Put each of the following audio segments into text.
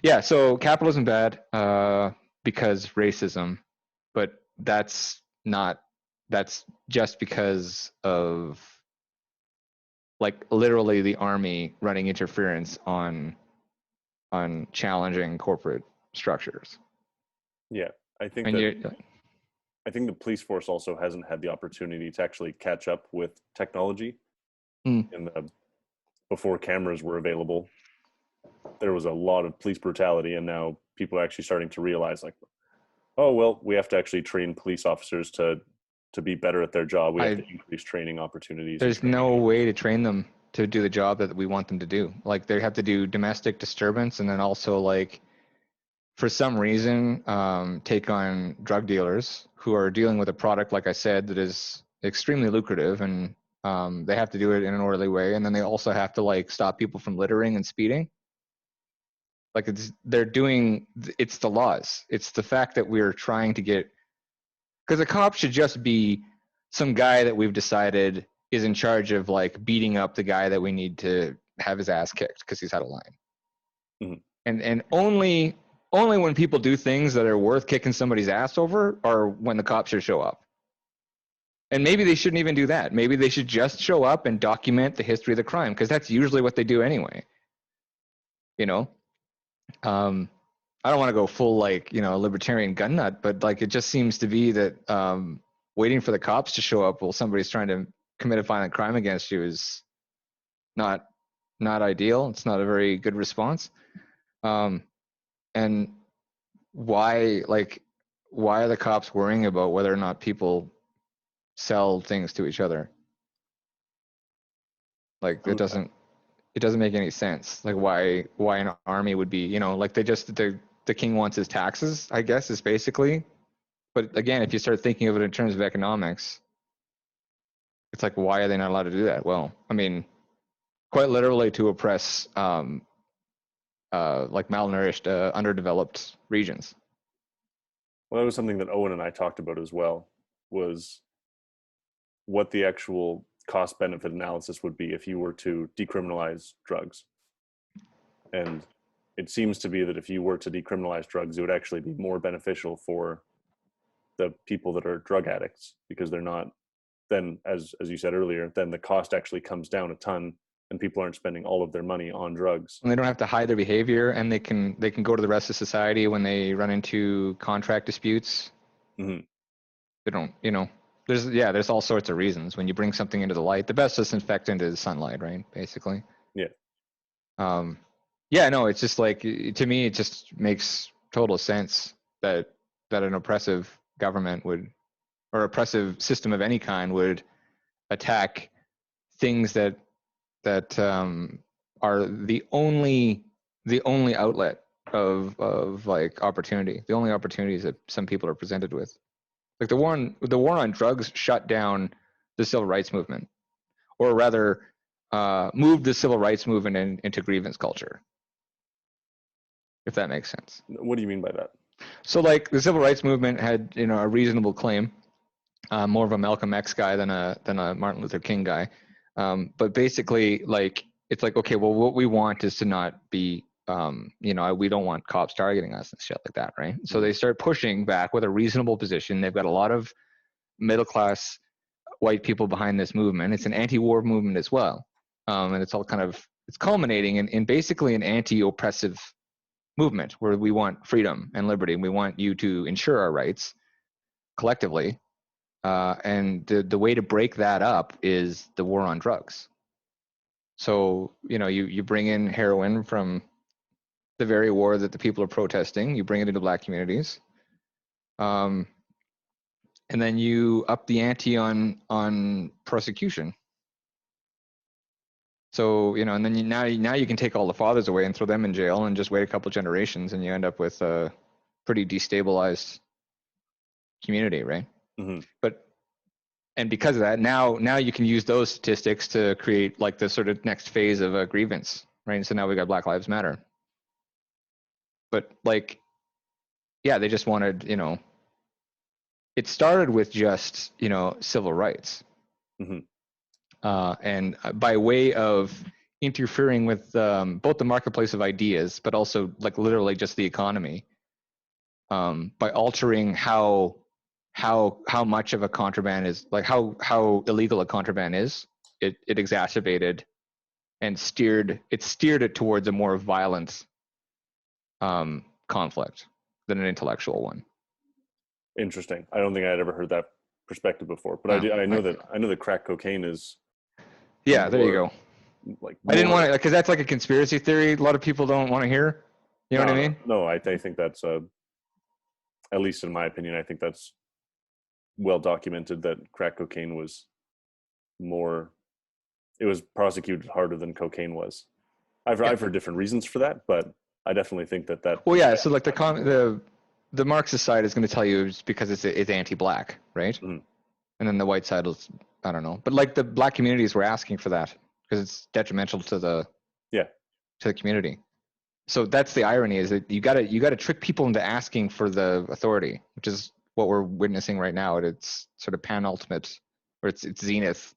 Yeah, so capitalism bad because racism, but that's not, that's just because of like literally the army running interference on challenging corporate structures. Yeah, I think And that you, I think the police force also hasn't had the opportunity to actually catch up with technology. mm, In the before cameras were available, there was a lot of police brutality, and now people are actually starting to realize, like, oh well, we have to actually train police officers to be better at their job. We have to I increase training opportunities and there's training no way hours. to train them to do the job that we want them to do. Like they have to do domestic disturbance and then also like for some reason take on drug dealers who are dealing with a product, like I said, that is extremely lucrative, and they have to do it in an orderly way, and then they also have to like stop people from littering and speeding. Like it's the laws. It's the fact that we're trying to get, because a cop should just be some guy that we've decided is in charge of like beating up the guy that we need to have his ass kicked because he's out of line. Mhm. And only when people do things that are worth kicking somebody's ass over are when the cops should show up. And maybe they shouldn't even do that. Maybe they should just show up and document the history of the crime, because that's usually what they do anyway. You know, um, I don't want to go full like libertarian gun nut, but like it just seems to be that waiting for the cops to show up while somebody's trying to commit a violent crime against you is not ideal. It's not a very good response. Um, and why are the cops worrying about whether or not people sell things to each other? Like Um, it doesn't make any sense. Like why an army would be, like the king wants his taxes, I guess, is basically. But again, if you start thinking of it in terms of economics, it's like, why are they not allowed to do that? Well, I mean, quite literally to oppress like malnourished, underdeveloped regions. well, that was something that Owen and I talked about as well. Was what the actual cost benefit analysis would be if you were to decriminalize drugs. And it seems to be that if you were to decriminalize drugs, it would actually be more beneficial for the people that are drug addicts, because they're not, then as you said earlier, then the cost actually comes down a ton, and people aren't spending all of their money on drugs. And they don't have to hide their behavior, and they can go to the rest of society when they run into contract disputes. Mm-hmm. They don't, there's all sorts of reasons. When you bring something into the light, the best disinfectant is sunlight, right? Basically. Yeah. Um, yeah, no, it's just like, to me, it just makes total sense that an oppressive government would, or oppressive system of any kind would attack things that are the only outlet of like opportunity, the only opportunities that some people are presented with. Like the war on drugs shut down the civil rights movement, or rather, moved the civil rights movement into grievance culture, if that makes sense. What do you mean by that? So like the civil rights movement had a reasonable claim, more of a Malcolm X guy than a Martin Luther King guy. But basically, like, it's like, okay, well, what we want is to not be, we don't want cops targeting us and shit like that, right? So Mm-hmm. they start pushing back with a reasonable position. They've got a lot of middle class white people behind this movement. It's an anti-war movement as well, and it's all kind of, it's culminating in basically an anti-oppressive movement where we want freedom and liberty, and we want you to ensure our rights collectively. And the way to break that up is the war on drugs. So, you bring in heroin from the very war that the people are protesting, you bring it into black communities. And then you up the ante on prosecution. So, and then now you can take all the fathers away and throw them in jail and just wait a couple generations, and you end up with a pretty destabilized community, right? Mm-hmm. But and because of that, now you can use those statistics to create like the sort of next phase of a grievance, right? And so now we got Black Lives Matter. But like, yeah, they just wanted, it started with just, civil rights. Mm-hmm. And by way of interfering with both the marketplace of ideas, but also like literally just the economy, by altering how much of a contraband is, like how illegal a contraband is. It exacerbated and steered it towards a more violent conflict than an intellectual one. Interesting. I don't think I had ever heard that perspective before, but I know that crack cocaine is. Yeah, there you go. Like I didn't want to, because that's like a conspiracy theory. A lot of people don't want to hear. You know what I mean? No, I think that's at least in my opinion, I think that's well documented that crack cocaine was more. It was prosecuted harder than cocaine was. I've heard different reasons for that, but I definitely think that. Well, yeah. So like the Marxist side is going to tell you it's because it's anti-black, right? Mm-hmm. And then the white side is, I don't know, but like the black communities were asking for that because it's detrimental to the community. So that's the irony, is that you gotta trick people into asking for the authority, which is what we're witnessing right now at its sort of penultimate, or its zenith.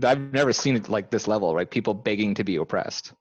I've never seen it like this level, right? People begging to be oppressed.